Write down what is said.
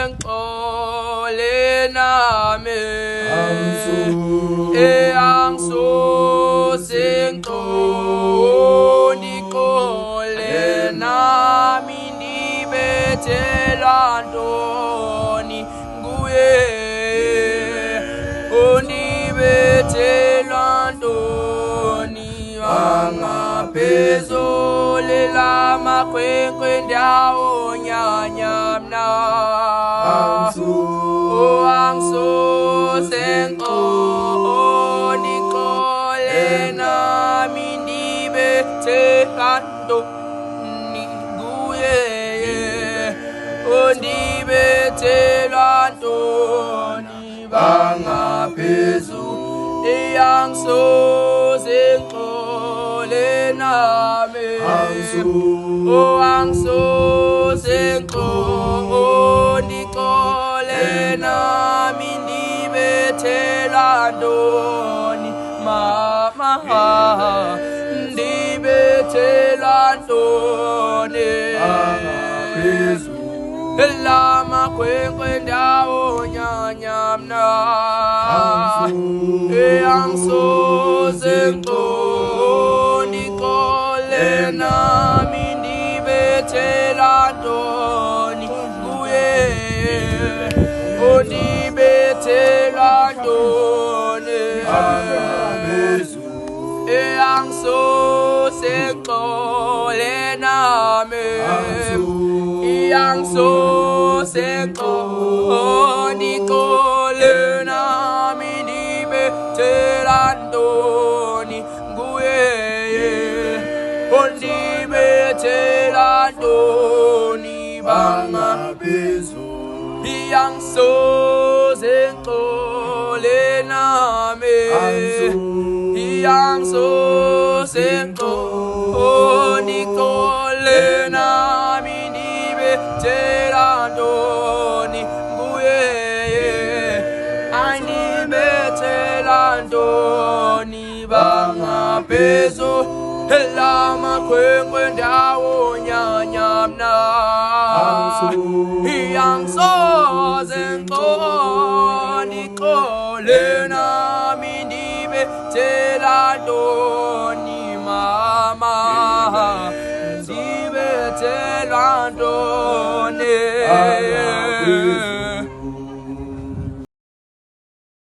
sengxole nami angisuze ngixole nami nibethelwa ntoni nguye onibethelwa ntoni angaphezulu lamakhwenkwe ndawo nyanyamna angisuze ngixole nami nibethelwa ntoni nguye onibethelwa ntoni bangaphezulu angisuze ngixole nami angisuze ngixole nami nibethelwa ntoni mama ndibethelwa ntoni lamakhwenkwe ndawo nyanyamna angisuze ngixole nami nibethelwa ntoni nguye onibethelwa ntoni angisuze ngixole nami angisuze ngixole nami nibethelwa ntoni nguye onibethelwa ntoni bangaphezulu angisuze ngixole nami angisuze ngixole nami nibethelwa ntoni nguye anibethelwa ntoni bangaphezulu lamakhwenkwe ndawo nyanyamna angisuze ngixole nami nibethelwa ntoni